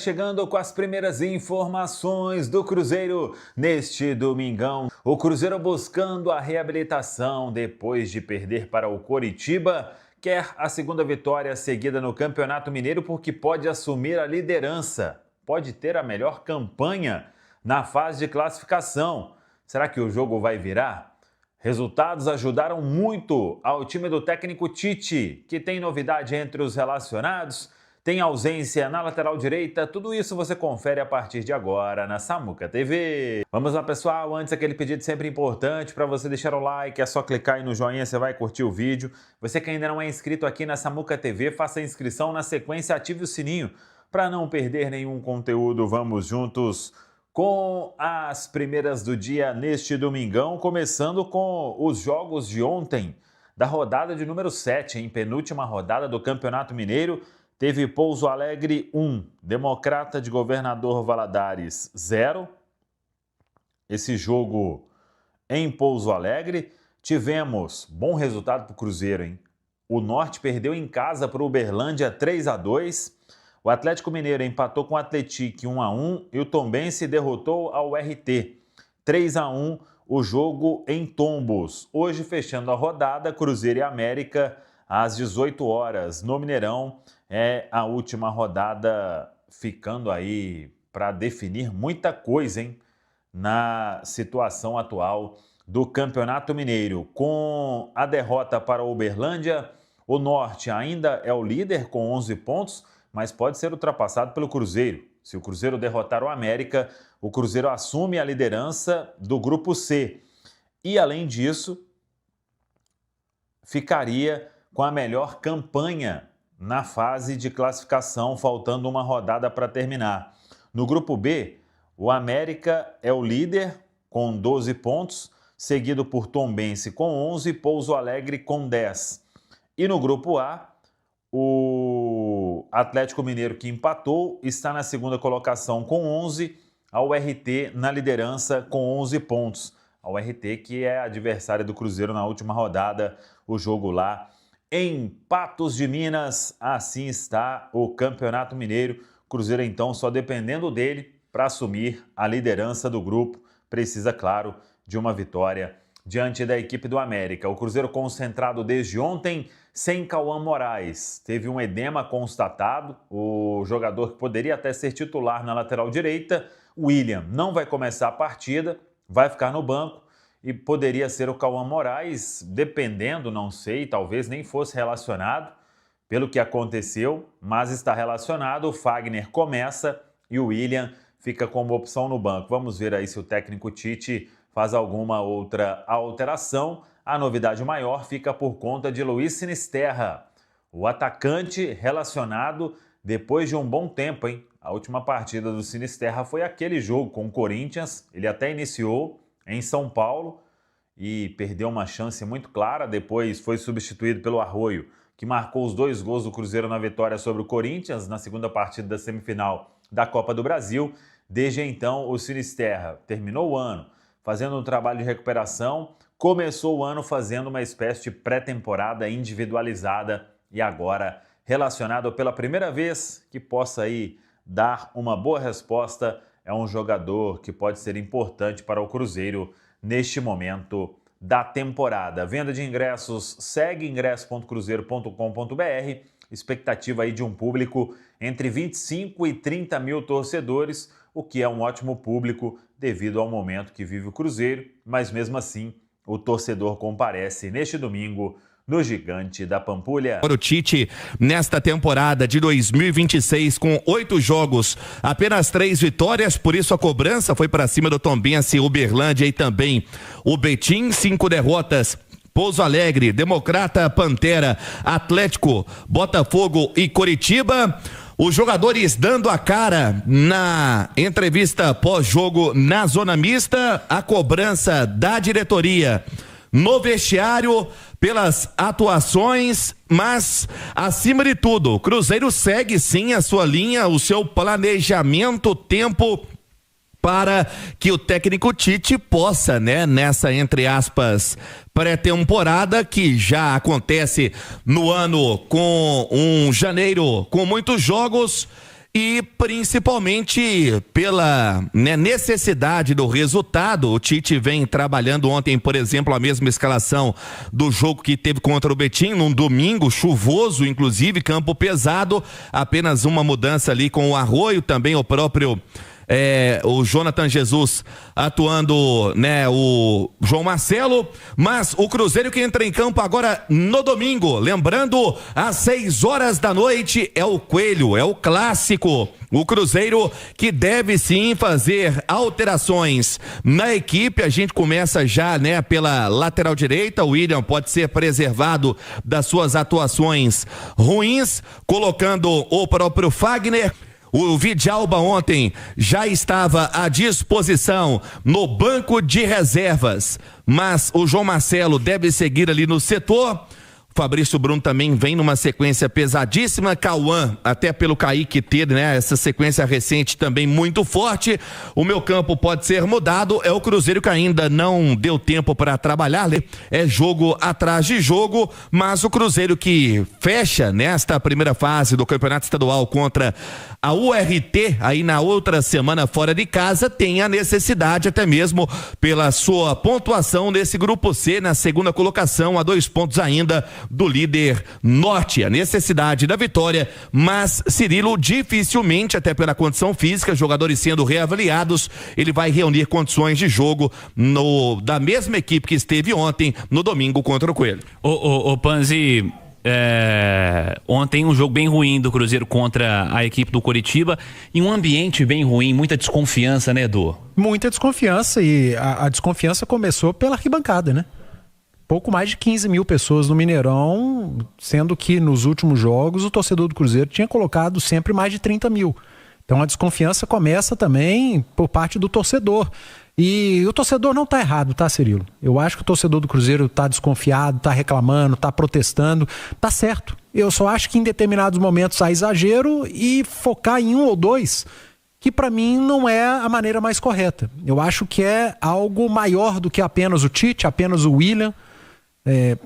Chegando com as primeiras informações do Cruzeiro neste domingão. O Cruzeiro buscando a reabilitação depois de perder para o Coritiba, quer a segunda vitória seguida no Campeonato Mineiro porque pode assumir a liderança, pode ter a melhor campanha na fase de classificação. Será que o jogo vai virar? Resultados ajudaram muito ao time do técnico Tite, que tem novidade entre os relacionados. Tem ausência na lateral direita, tudo isso você confere a partir de agora na Samuca TV. Vamos lá, pessoal, antes aquele pedido sempre importante para você deixar o like, é só clicar aí no joinha, você vai curtir o vídeo. Você que ainda não é inscrito aqui na Samuca TV, faça a inscrição, na sequência ative o sininho para não perder nenhum conteúdo. Vamos juntos com as primeiras do dia neste domingão, começando com os jogos de ontem, da rodada de número 7, em penúltima rodada do Campeonato Mineiro. Teve Pouso Alegre 1, Democrata de Governador Valadares 0. Esse jogo em Pouso Alegre. Tivemos bom resultado para o Cruzeiro, hein? O Norte perdeu em casa para o Uberlândia 3-2. O Atlético Mineiro empatou com o Atlético 1-1 e o Tombense derrotou ao RT 3-1. O jogo em Tombos. Hoje, fechando a rodada, Cruzeiro e América às 18 horas no Mineirão. É a última rodada, ficando aí para definir muita coisa, hein? Na situação atual do Campeonato Mineiro. Com a derrota para o Uberlândia, o Norte ainda é o líder com 11 pontos, mas pode ser ultrapassado pelo Cruzeiro. Se o Cruzeiro derrotar o América, o Cruzeiro assume a liderança do Grupo C. E, além disso, ficaria com a melhor campanha na fase de classificação, faltando uma rodada para terminar. No Grupo B, o América é o líder com 12 pontos, seguido por Tombense com 11 e Pouso Alegre com 10. E no Grupo A, o Atlético Mineiro, que empatou, está na segunda colocação com 11, ao RT na liderança com 11 pontos. Ao RT, que é adversário do Cruzeiro na última rodada, o jogo lá em Patos de Minas. Assim está o Campeonato Mineiro. Cruzeiro, então, só dependendo dele para assumir a liderança do grupo. Precisa, claro, de uma vitória diante da equipe do América. O Cruzeiro concentrado desde ontem, sem Cauã Moraes. Teve um edema constatado. O jogador que poderia até ser titular na lateral direita, William, não vai começar a partida, vai ficar no banco. E poderia ser o Cauã Moraes, dependendo, não sei, talvez nem fosse relacionado pelo que aconteceu, mas está relacionado. O Fagner começa e o William fica como opção no banco. Vamos ver aí se o técnico Tite faz alguma outra alteração. A novidade maior fica por conta de Luiz Sinisterra, o atacante relacionado depois de um bom tempo, hein? A última partida do Sinisterra foi aquele jogo com o Corinthians, ele até iniciou em São Paulo e perdeu uma chance muito clara, depois foi substituído pelo Arroio, que marcou os 2 gols do Cruzeiro na vitória sobre o Corinthians na segunda partida da semifinal da Copa do Brasil. Desde então, o Sinisterra terminou o ano fazendo um trabalho de recuperação, começou o ano fazendo uma espécie de pré-temporada individualizada e agora relacionado pela primeira vez que possa aí dar uma boa resposta. É um jogador que pode ser importante para o Cruzeiro neste momento da temporada. Venda de ingressos segue ingresso.cruzeiro.com.br. Expectativa aí de um público entre 25 e 30 mil torcedores, o que é um ótimo público devido ao momento que vive o Cruzeiro, mas mesmo assim o torcedor comparece neste domingo no Gigante da Pampulha. O Tite, nesta temporada de 2026, com 8 jogos, apenas 3 vitórias, por isso a cobrança foi para cima do Tombense, Uberlândia e também o Betim. 5 derrotas. Pouso Alegre, Democrata, Pantera, Atlético, Botafogo e Coritiba. Os jogadores dando a cara na entrevista pós-jogo na zona mista, a cobrança da diretoria no vestiário pelas atuações, mas acima de tudo, o Cruzeiro segue sim a sua linha, o seu planejamento, tempo para que o técnico Tite possa, nessa, entre aspas, pré-temporada que já acontece no ano com um janeiro com muitos jogos, e principalmente pela necessidade do resultado. O Tite vem trabalhando ontem, por exemplo, a mesma escalação do jogo que teve contra o Betim, num domingo chuvoso, inclusive, campo pesado, apenas uma mudança ali com o Arroio, também o próprio o Jonathan Jesus atuando, né, o João Marcelo, mas o Cruzeiro que entra em campo agora no domingo, lembrando, às 6 horas da noite, é o Coelho, é o clássico. O Cruzeiro que deve sim fazer alterações na equipe. A gente começa já, né, pela lateral direita. O William pode ser preservado das suas atuações ruins, colocando o próprio Fagner. O Vidalba ontem já estava à disposição no banco de reservas, mas o João Marcelo deve seguir ali no setor. Fabrício Bruno também vem numa sequência pesadíssima. Cauã, até pelo Kaique ter, né, essa sequência recente também muito forte. O meu campo pode ser mudado. É o Cruzeiro que ainda não deu tempo para trabalhar. É jogo atrás de jogo, mas o Cruzeiro que fecha nesta primeira fase do Campeonato Estadual contra a URT, aí na outra semana fora de casa, tem a necessidade, até mesmo pela sua pontuação nesse grupo C, na segunda colocação, a 2 pontos ainda do líder norte, a necessidade da vitória, mas Cirilo dificilmente, até pela condição física, jogadores sendo reavaliados, ele vai reunir condições de jogo da mesma equipe que esteve ontem no domingo contra o Coelho. Ô Panzi, ontem um jogo bem ruim do Cruzeiro contra a equipe do Coritiba, e um ambiente bem ruim, muita desconfiança, né, Edu? Muita desconfiança, e a desconfiança começou pela arquibancada, né? Pouco mais de 15 mil pessoas no Mineirão, sendo que nos últimos jogos o torcedor do Cruzeiro tinha colocado sempre mais de 30 mil. Então a desconfiança começa também por parte do torcedor. E o torcedor não está errado, tá, Cirilo? Eu acho que o torcedor do Cruzeiro está desconfiado, está reclamando, está protestando, tá certo. Eu só acho que em determinados momentos há exagero, e focar em um ou dois, que para mim não é a maneira mais correta. Eu acho que é algo maior do que apenas o Tite, apenas o William.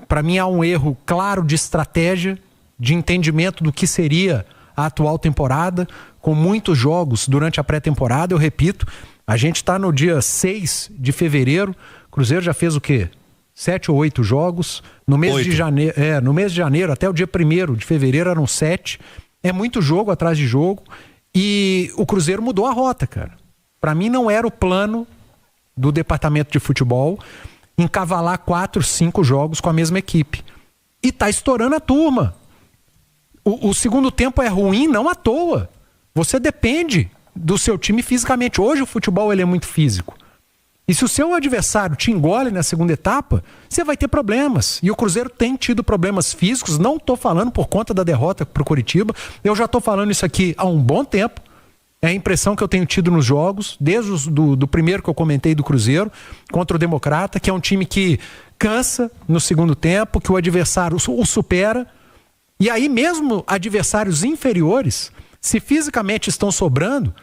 Para mim há um erro claro de estratégia, de entendimento do que seria a atual temporada, com muitos jogos durante a pré-temporada. Eu repito, a gente está no dia 6 de fevereiro, o Cruzeiro já fez o quê? 7 ou 8 jogos, no mês de janeiro, até o dia 1º de fevereiro eram 7, é muito jogo atrás de jogo, e o Cruzeiro mudou a rota, cara. Para mim não era o plano do departamento de futebol encavalar 4, 5 jogos com a mesma equipe. E tá estourando a turma. O segundo tempo é ruim não à toa. Você depende do seu time fisicamente. Hoje o futebol ele é muito físico. E se o seu adversário te engole na segunda etapa, você vai ter problemas. E o Cruzeiro tem tido problemas físicos. Não estou falando por conta da derrota pro Coritiba. Eu já estou falando isso aqui há um bom tempo. É a impressão que eu tenho tido nos jogos, desde do primeiro que eu comentei do Cruzeiro, contra o Democrata, que é um time que cansa no segundo tempo, que o adversário o supera. E aí mesmo adversários inferiores, se fisicamente estão sobrando,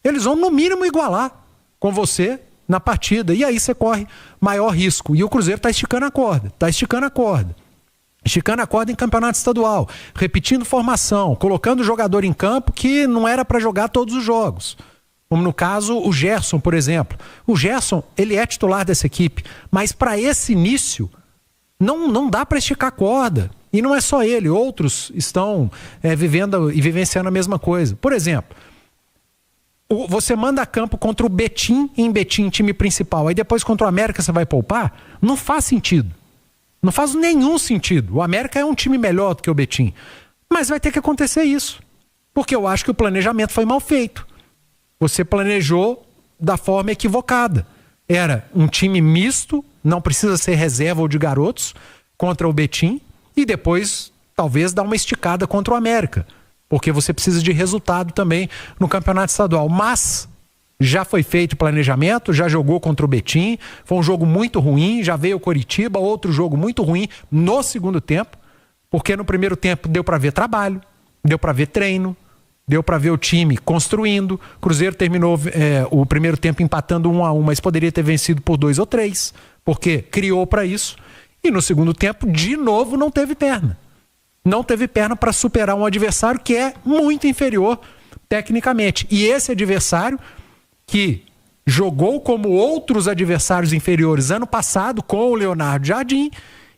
eles vão no mínimo igualar com você na partida. E aí você corre maior risco. E o Cruzeiro está esticando a corda, esticando a corda em campeonato estadual, repetindo formação, colocando o jogador em campo que não era para jogar todos os jogos. Como no caso o Gerson, por exemplo. O Gerson, ele é titular dessa equipe, mas para esse início não dá para esticar a corda. E não é só ele, outros estão vivendo e vivenciando a mesma coisa. Por exemplo, você manda a campo contra o Betim, em Betim, time principal, aí depois contra o América você vai poupar? Não faz sentido. Não faz nenhum sentido. O América é um time melhor do que o Betim. Mas vai ter que acontecer isso. Porque eu acho que o planejamento foi mal feito. Você planejou da forma equivocada. Era um time misto, não precisa ser reserva ou de garotos, contra o Betim, e depois talvez dar uma esticada contra o América. Porque você precisa de resultado também no campeonato estadual. Mas já foi feito planejamento, já jogou contra o Betim, foi um jogo muito ruim, já veio o Coritiba, outro jogo muito ruim no segundo tempo, porque no primeiro tempo deu para ver trabalho, deu para ver treino, deu para ver o time construindo. O Cruzeiro terminou o primeiro tempo empatando 1-1, mas poderia ter vencido por 2 ou 3, porque criou para isso. E no segundo tempo, de novo, não teve perna. Não teve perna para superar um adversário que é muito inferior tecnicamente. E esse adversário que jogou como outros adversários inferiores ano passado com o Leonardo Jardim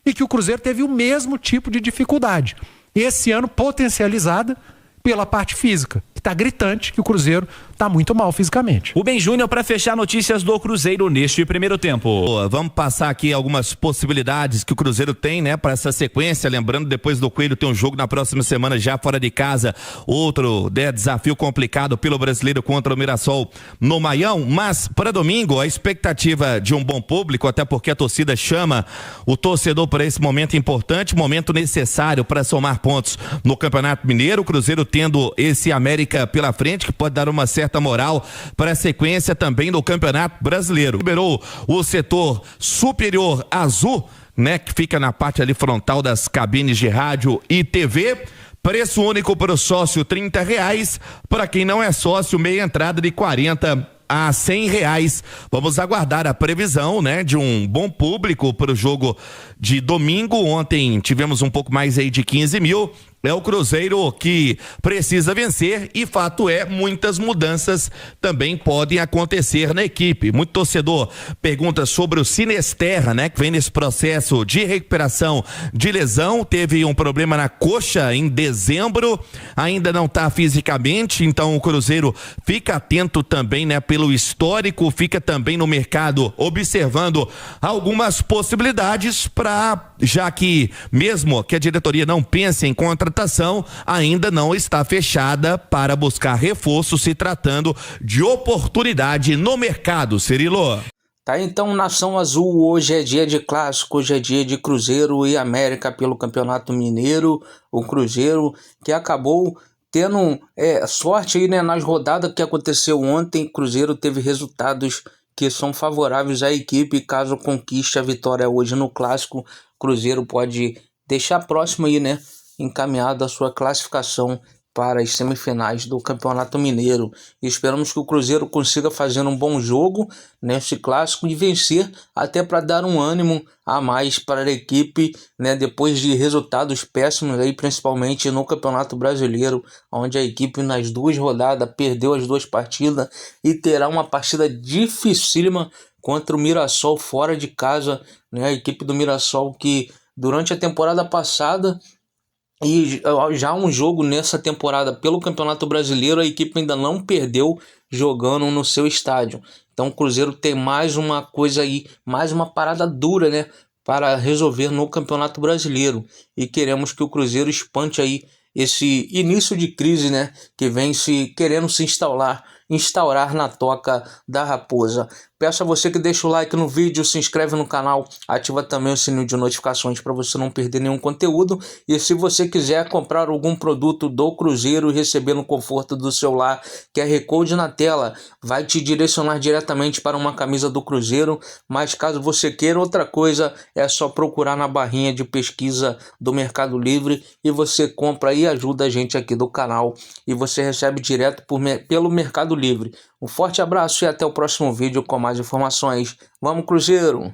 e que o Cruzeiro teve o mesmo tipo de dificuldade. Esse ano potencializada pela parte física. Está gritante que o Cruzeiro está muito mal fisicamente. Rubem Júnior para fechar notícias do Cruzeiro neste primeiro tempo. Vamos passar aqui algumas possibilidades que o Cruzeiro tem, né, para essa sequência. Lembrando, depois do Coelho tem um jogo na próxima semana já fora de casa. Outro desafio complicado pelo Brasileiro contra o Mirassol no Maião. Mas para domingo a expectativa de um bom público, até porque a torcida chama o torcedor para esse momento importante, momento necessário para somar pontos no Campeonato Mineiro. O Cruzeiro tendo esse América pela frente, que pode dar uma certa moral para a sequência também do Campeonato Brasileiro. Liberou o setor superior azul, né, que fica na parte ali frontal das cabines de rádio e TV. Preço único para o sócio R$30, para quem não é sócio, meia entrada de R$40 a R$100. Vamos aguardar a previsão, né, de um bom público para o jogo de domingo. Ontem tivemos um pouco mais aí de 15 mil. É o Cruzeiro que precisa vencer e fato é, muitas mudanças também podem acontecer na equipe. Muito torcedor pergunta sobre o Sinesterra, né, que vem nesse processo de recuperação de lesão, teve um problema na coxa em dezembro, ainda não está fisicamente, então o Cruzeiro fica atento também, né, pelo histórico, fica também no mercado observando algumas possibilidades para, já que mesmo que a diretoria não pense em contratação, ainda não está fechada para buscar reforço, se tratando de oportunidade no mercado, Cirilo. Tá, então, Nação Azul, hoje é dia de clássico, hoje é dia de Cruzeiro e América pelo Campeonato Mineiro. O Cruzeiro que acabou tendo sorte aí, né, nas rodadas que aconteceu ontem. Cruzeiro teve resultados que são favoráveis à equipe. Caso conquiste a vitória hoje no clássico, Cruzeiro pode deixar próximo aí, né, encaminhado a sua classificação para as semifinais do Campeonato Mineiro. E esperamos que o Cruzeiro consiga fazer um bom jogo nesse clássico e vencer, até para dar um ânimo a mais para a equipe, né, depois de resultados péssimos aí, principalmente no Campeonato Brasileiro, onde a equipe nas 2 rodadas perdeu as 2 partidas e terá uma partida dificílima contra o Mirassol fora de casa, né, a equipe do Mirassol que durante a temporada passada e já um jogo nessa temporada pelo Campeonato Brasileiro, a equipe ainda não perdeu jogando no seu estádio. Então o Cruzeiro tem mais uma coisa aí, mais uma parada dura, né, para resolver no Campeonato Brasileiro. E queremos que o Cruzeiro espante aí esse início de crise, né, que vem querendo se instaurar na Toca da Raposa. Peço a você que deixa o like no vídeo, se inscreve no canal, ativa também o sininho de notificações para você não perder nenhum conteúdo. E se você quiser comprar algum produto do Cruzeiro e receber no conforto do seu lar, QR Code na tela vai te direcionar diretamente para uma camisa do Cruzeiro. Mas caso você queira outra coisa, é só procurar na barrinha de pesquisa do Mercado Livre e você compra e ajuda a gente aqui do canal e você recebe direto pelo Mercado Livre. Um forte abraço e até o próximo vídeo com mais informações. Vamos, Cruzeiro!